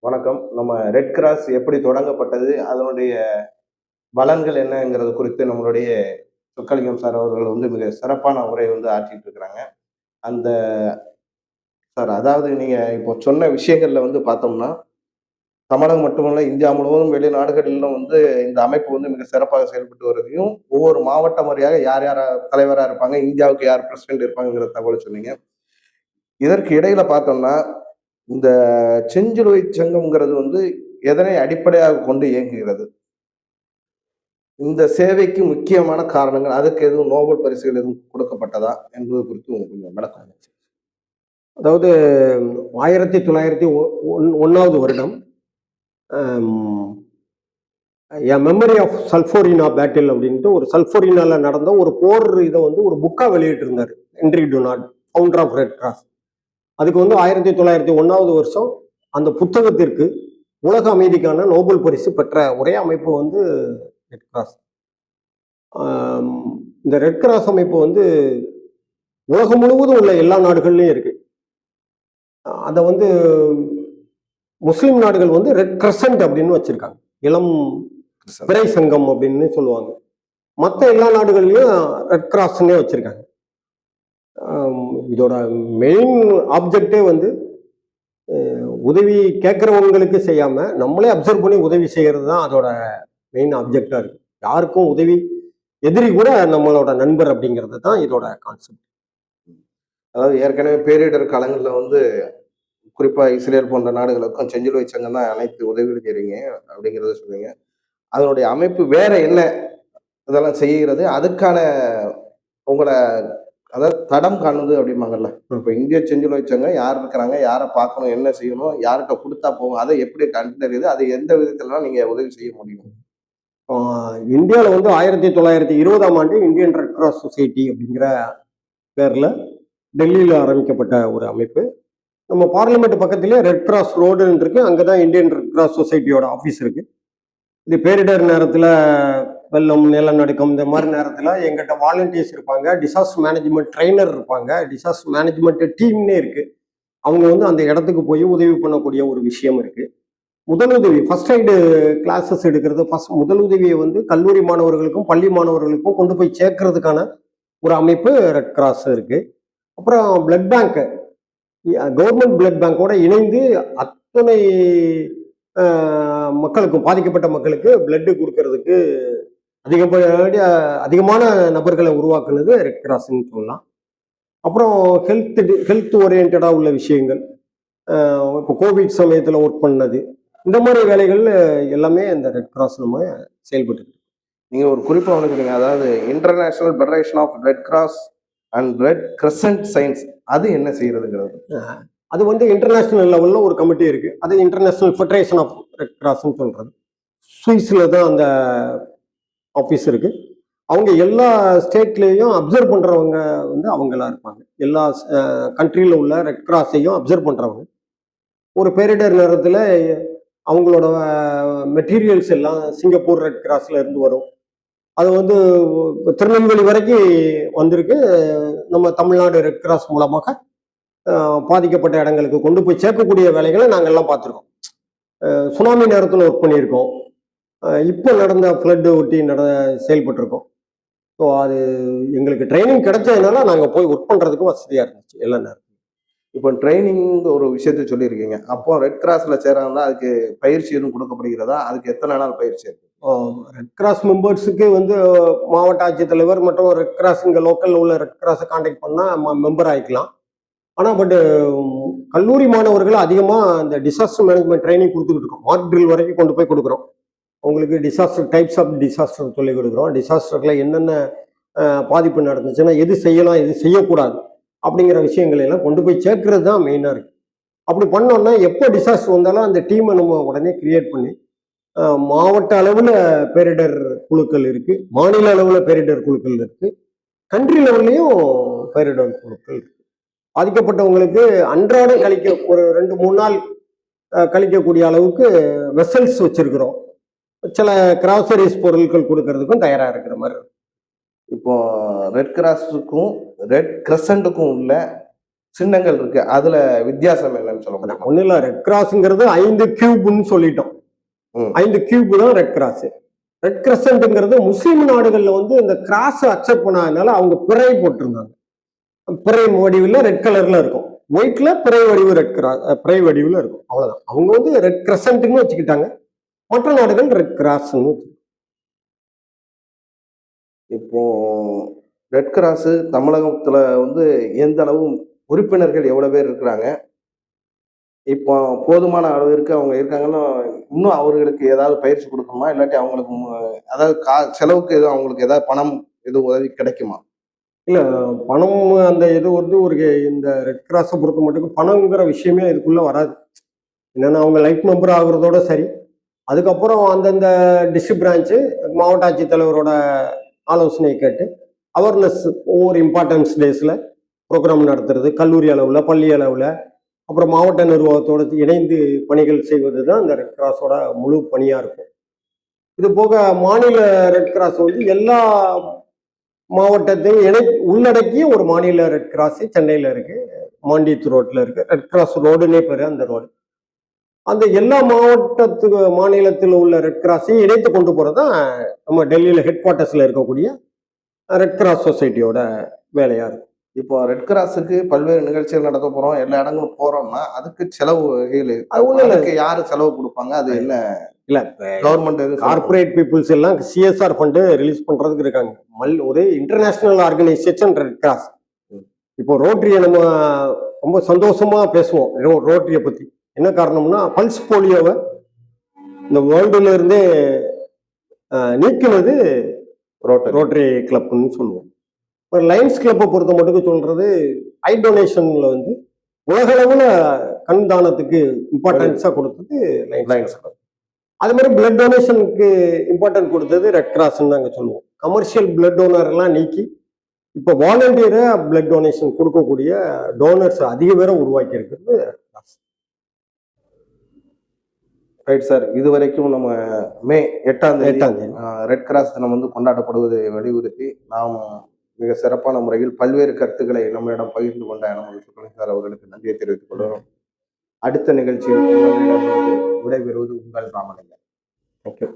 வணக்கம். நம்ம red cross எப்படி தொடங்கப்பட்டது? அதனுடைய பலன்கள் என்னங்கிறது குறித்து நம்மளுடைய சொக்கலிங்கம் சார் அவர்கள் வந்து மிக சிறப்பான உரை வந்து ஆற்றிட்டு இருக்கிறாங்க. அந்த சார் அதாவது நீங்க இப்போ சொன்ன விஷயங்கள்ல வந்து பார்த்தோம்னா, தமிழகம் மட்டுமல்ல இந்தியா முழுவதும் வெளிநாடுகளிலும் வந்து இந்த அமைப்பு வந்து மிக சிறப்பாக செயல்பட்டு வருவதையும், ஒவ்வொரு மாவட்டம் வாரியாக யார் யார் தலைவரா இருப்பாங்க, இந்தியாவுக்கு யார் பிரசிடென்ட் இருப்பாங்கங்கிற தகவல சொன்னீங்க. இதற்கு இடையில பார்த்தோம்னா, இந்த செஞ்சிலுவை சங்கம்ங்கிறது வந்து எதனை அடிப்படையாகக் கொண்டு இயங்குகிறது? இந்த சேவைக்கு முக்கியமான காரணங்கள், அதுக்கு எதுவும் நோபல் பரிசுகள் எதுவும் கொடுக்கப்பட்டதா என்பது குறித்து உங்களுக்கு கொஞ்சம் விளக்கம். அதாவது 1901வது வருடம் மெமரி ஆஃப் சல்ஃபோரினா பேட்டில் அப்படின்ட்டு ஒரு சல்ஃபோரினால நடந்த ஒரு போர் இதை வந்து ஒரு புக்கா வெளியிட்டு இருந்தார் Henry Dunant, founder of red Cross. அதுக்கு வந்து 1901வது வருஷம் அந்த புத்தகத்திற்கு உலக அமைதிக்கான நோபல் பரிசு பெற்ற ஒரே அமைப்பு வந்து ரெட் கிராஸ். இந்த ரெட் கிராஸ் அமைப்பு வந்து உலகம் முழுவதும் உள்ள எல்லா நாடுகள்லையும் இருக்கு. அதை வந்து முஸ்லிம் நாடுகள் வந்து ரெட் கிரசன்ட் அப்படின்னு வச்சிருக்காங்க, இளம் பிறை சங்கம் அப்படின்னு சொல்லுவாங்க. மற்ற எல்லா நாடுகள்லயும் ரெட் கிராஸ்ன்னே வச்சிருக்காங்க. இதோட மெயின் ஆப்ஜெக்டே வந்து உதவி கேட்கறவங்களுக்கு செய்யாம நம்மளே அப்சர்வ் பண்ணி உதவி செய்யறது தான் அதோட மெயின் ஆப்ஜெக்டா இருக்கு. யாருக்கும் உதவி எதிரி கூட நம்மளோட நண்பர் அப்படிங்கிறது தான் இதோட கான்செப்ட். அதாவது ஏற்கனவே பேரிடர் காலங்கள்ல வந்து குறிப்பா இஸ்ரேல் போன்ற நாடுகளுக்கும் செஞ்சிலுவை சங்கம் தான் அனைத்து உதவிகள் செய்றீங்க அப்படிங்கிறத சொன்னீங்க. அதனுடைய அமைப்பு வேற என்ன இதெல்லாம் செய்கிறது? அதுக்கான உங்கள அதாவது தடம் காணுது அப்படிம்பாங்கல்ல. இப்ப இந்திய செஞ்சிலுவை சங்கம் யார் இருக்கிறாங்க? யார பார்க்கணும்? என்ன செய்யணும்? யார்ட்ட குடுத்தா போகும்? அதை எப்படி கண்டறியுது? அது எந்த விதத்துலலாம் நீங்க உதவி செய்ய முடியும்? இந்தியாவில் வந்து 1920ஆம் ஆண்டு இந்தியன் ரெட் கிராஸ் சொசைட்டி அப்படிங்கிற பேர்ல டெல்லியில் ஆரம்பிக்கப்பட்ட ஒரு அமைப்பு. நம்ம பார்லிமெண்ட் பக்கத்திலே ரெட் கிராஸ் ரோடுன்னு இருக்கு, அங்கதான் இந்தியன் ரெட் கிராஸ் சொசைட்டியோட ஆஃபீஸ் இருக்கு. இது பேரிடர் நேரத்தில் வெள்ளம், நிலநடுக்கம் இந்த மாதிரி நேரத்தில் எங்கிட்ட வாலண்டியர்ஸ் இருப்பாங்க, டிசாஸ்டர் மேனேஜ்மெண்ட் ட்ரைனர் இருப்பாங்க, டிசாஸ்டர் மேனேஜ்மெண்ட் டீம்னே இருக்கு. அவங்க வந்து அந்த இடத்துக்கு போய் உதவி பண்ணக்கூடிய ஒரு விஷயம் இருக்கு. முதலுதவி ஃபர்ஸ்ட் எய்டு கிளாஸஸ் எடுக்கிறது, முதலுதவியை வந்து கல்லூரி மாணவர்களுக்கும் பள்ளி மாணவர்களுக்கும் கொண்டு போய் சேர்க்கறதுக்கான ஒரு அமைப்பு ரெட் கிராஸ் இருக்கு. அப்புறம் பிளட் பேங்க், கவர்மெண்ட் பிளட் பேங்கோட இணைந்து அத்தனை மக்களுக்கும், பாதிக்கப்பட்ட மக்களுக்கு பிளட்டு கொடுக்கறதுக்கு அதிகமான நபர்களை உருவாக்குனது ரெட் கிராஸ்ன்னு சொல்லலாம். அப்புறம் ஹெல்த் ஓரியன்டா உள்ள விஷயங்கள், இப்போ கோவிட் சமயத்தில் ஒர்க் பண்ணது, இந்த மாதிரி வேலைகள் எல்லாமே இந்த ரெட் கிராஸ் நம்ம செயல்பட்டு. நீங்க ஒரு குறிப்பா ஒன்று சொன்னீங்க, அதாவது international federation of red cross and red crescent science, அது என்ன செய்யறதுங்கிறது? அது வந்து இன்டர்நேஷனல் லெவல்ல ஒரு கமிட்டி இருக்கு, அது இன்டர்நேஷனல் ஃபெடரேஷன் ஆஃப் ரெட் கிராஸ்ன்னு சொல்றது. சுவிஸ்ல தான் அந்த ஆஃபீஸ் இருக்கு. அவங்க எல்லா ஸ்டேட்லேயும் அப்சர்வ் பண்றவங்க வந்து அவங்களா இருப்பாங்க. எல்லா கண்ட்ரியில் உள்ள ரெட் கிராஸையும் அப்சர்வ் பண்றவங்க. ஒரு பேரிடர் நேரத்தில் அவங்களோட மெட்டீரியல்ஸ் எல்லாம் சிங்கப்பூர் ரெட் கிராஸ்ல இருந்து வரும். அது வந்து திருநெல்வேலி வரைக்கும் வந்திருக்கு. நம்ம தமிழ்நாடு ரெட் கிராஸ் மூலமாக பாதிக்கப்பட்ட இடங்களுக்கு கொண்டு போய் சேர்க்கக்கூடிய வேலைகளை நாங்கள் எல்லாம் பார்த்துருக்கோம். சுனாமி நேரத்தில் ஒர்க் பண்ணியிருக்கோம். இப்போ நடந்த ஃப்ளட்டு ஒட்டி செயல்பட்டுருக்கோம். ஸோ அது எங்களுக்கு ட்ரைனிங் கிடைச்சதுனால நாங்கள் போய் ஒர்க் பண்ணுறதுக்கு வசதியாக இருந்துச்சு எல்லா நேரம். இப்போ ட்ரைனிங் ஒரு விஷயத்த சொல்லியிருக்கீங்க. அப்போ ரெட் கிராஸ்ல சேராங்கன்னா அதுக்கு பயிற்சி எதுவும் கொடுக்கப்படுகிறதா? அதுக்கு எத்தனை நாள் பயிற்சி இருக்கு? ரெட் கிராஸ் மெம்பர்ஸுக்கு வந்து மாவட்ட ஆட்சித்தலைவர் மற்றும் ரெட் கிராஸ் இங்கே லோக்கலில் உள்ள ரெட் கிராஸை கான்டாக்ட் பண்ணால் மெம்பர் ஆகிக்கலாம். ஆனால் கல்லூரி மாணவர்கள் அதிகமாக இந்த டிசாஸ்டர் மேனேஜ்மெண்ட் ட்ரைனிங் கொடுத்துக்கிட்டு இருக்கோம். மார்க் ட்ரில் வரைக்கும் கொண்டு போய் கொடுக்குறோம். உங்களுக்கு டிசாஸ்டர் டைப்ஸ் ஆஃப் டிசாஸ்டர் சொல்லிக் கொடுக்குறோம். டிசாஸ்டரில் என்னென்ன பாதிப்பு நடந்துச்சுன்னா எது செய்யலாம் எது செய்யக்கூடாது அப்படிங்கிற விஷயங்களை எல்லாம் கொண்டு போய் சேர்க்கறது தான் மெயினாக இருக்கு. அப்படி பண்ணோம்னா எப்போ டிசாஸ்டர் வந்தாலும் அந்த டீமை நம்ம உடனே கிரியேட் பண்ணி, மாவட்ட அளவில் பேரிடர் குழுக்கள் இருக்கு, மாநில அளவில் பேரிடர் குழுக்கள் இருக்கு, கண்ட்ரி லெவல்லையும் பேரிடர் குழுக்கள் இருக்கு. பாதிக்கப்பட்டவங்களுக்கு அன்றாடம் கழிக்க ஒரு 2-3 நாள் கழிக்கக்கூடிய அளவுக்கு வெசல்ஸ் வச்சிருக்கிறோம். சில கிராசரிஸ் பொருட்கள் கொடுக்கறதுக்கும் தயாரா இருக்கிற மாதிரி. இப்போ ரெட் கிராஸுக்கும் ரெட் கிரசன்ட்டுக்கும் உள்ள சின்னங்கள் இருக்கு. அதுல வித்தியாசம் என்னன்னு சொல்ல முடியுமா? ஒன்றும் இல்லை, ரெட் கிராஸ்ங்கிறது 5 கியூப்னு சொல்லிட்டோம். ம். 5 கியூப் தான் ரெட் கிராஸ். ரெட் கிரசன்ட்ங்கிறது முஸ்லீம் நாடுகள்ல வந்து இந்த கிராஸ் அக்செப்ட் பண்ணாதனால அவங்க பிறை போட்டிருந்தாங்க. பிறை வடிவில் ரெட் கலர்ல இருக்கும், ஒயிட்ல பிறை வடிவு ரெட் கிராஸ், பிறை வடிவில் இருக்கும், அவ்வளவுதான். அவங்க வந்து ரெட் கிரசன்ட்னு வச்சுக்கிட்டாங்க, மற்ற நாடுகள் ரெட் கிராஸ்ன்னு. இப்போ ரெட் கிராஸ் தமிழகத்துல வந்து எந்த அளவு உறுப்பினர்கள் எவ்வளவு பேர் இருக்கிறாங்க? இப்போ போதுமான அளவிற்கு அவங்க இருக்காங்கன்னா, இன்னும் அவர்களுக்கு ஏதாவது பயிற்சி கொடுக்கணுமா? இல்லாட்டி அவங்களுக்கு அதாவது செலவுக்கு எதுவும் அவங்களுக்கு ஏதாவது பணம் எதுவும் உதவி கிடைக்குமா? இல்ல, பணம் அந்த இது வந்து ஒரு இந்த ரெட் கிராஸை பொறுத்த மட்டும் பணங்கிற விஷயமே இதுக்குள்ள வராது. என்னன்னா அவங்க லைஃப் மெம்பர் ஆகுறதோட சரி. அதுக்கப்புறம் அந்தந்த டிஸ்ட்ரிக்ட் பிரான்ச்சு மாவட்ட ஆட்சித்தலைவரோட ஆலோசனை கேட்டு அவேர்னஸ் ஒவ்வொரு இம்பார்ட்டன்ஸ் டேஸில் ப்ரோக்ராம் நடத்துறது, கல்லூரி அளவில், பள்ளி அளவில், அப்புறம் மாவட்ட நிர்வாகத்தோடு இணைந்து பணிகள் செய்வது தான் இந்த ரெட் கிராஸோட முழு பணியாக இருக்கும். இது போக மாநில ரெட் கிராஸ் வந்து எல்லா மாவட்டத்தையும் உள்ளடக்கிய ஒரு மாநில ரெட் கிராஸ் சென்னையில் இருக்கு, மாண்டித் ரோட்ல இருக்கு. ரெட் கிராஸ் ரோடுன்னே பேரு அந்த ரோடு. அந்த எல்லா மாநிலத்தில் உள்ள ரெட் கிராஸையும் இணைத்து கொண்டு போறதுதான் நம்ம டெல்லியில ஹெட் குவார்ட்டர்ஸ்ல இருக்கக்கூடிய ரெட் கிராஸ் சொசைட்டியோட வேலையா இருக்கும். இப்போ ரெட் கிராஸுக்கு பல்வேறு நிகழ்ச்சிகள் நடத்த போறோம், எல்லா இடங்களும் போறோம்னா அதுக்கு செலவு வகையில் அது ஒண்ணு இல்ல. அதுக்கு யாரு செலவு கொடுப்பாங்க? அது என்ன இல்ல, கவர்மெண்ட் எதுவும் கார்பரேட் பீப்புள்ஸ் எல்லாம் சிஎஸ்ஆர் ஃபண்டு ரிலீஸ் பண்றதுக்கு இருக்காங்க. ஒரு இன்டர்நேஷனல் ஆர்கனைசேஷன் ரெட் கிராஸ். இப்போ ரோட்டரியை நம்ம ரொம்ப சந்தோஷமா பேசுவோம் ரோட்டரியை பத்தி. என்ன காரணம்னா பல்ஸ் போலியோவை இந்த வேர்ல்டுல இருந்தே நீக்கினது ரோட்டரி கிளப்னு சொல்லுவோம். லயன்ஸ் கிளப்பை பொறுத்த மட்டும் சொல்றது, ஐ டொனேஷன்ல வந்து உலக அளவுல கண் தானத்துக்கு இம்பார்ட்டன்ஸா கொடுத்தது லயன்ஸ் கிளப். அது மாதிரி பிளட் டொனேஷனுக்கு இம்பார்ட்டன்ட் கொடுத்தது ரெட் கிராஸ்ன்னு நாங்க சொல்லுவோம். கமர்ஷியல் பிளட் டோனர் எல்லாம் நீக்கி இப்போ வாலண்டியரா பிளட் டொனேஷன் கொடுக்கக்கூடிய டோனர்ஸ் அதிக பேரை உருவாக்கி இருக்கிறது ரெட் கிராஸ். Right sir. இது வரைக்கும் நம்ம மே 8ஆம் தேதி ரெட் கிராஸ் தினம் வந்து கொண்டாடப்படுவதை வலியுறுத்தி நாம் மிக சிறப்பான முறையில் பல்வேறு கருத்துக்களை நம்மளிடம் பகிர்ந்து கொண்ட நமது சுக்கலிங் சார் அவர்களுக்கு நன்றியை தெரிவித்துக் கொள்கிறோம். அடுத்த நிகழ்ச்சியில் விடைபெறுவது உங்கள் ராமலிங்கம். தேங்க்யூ.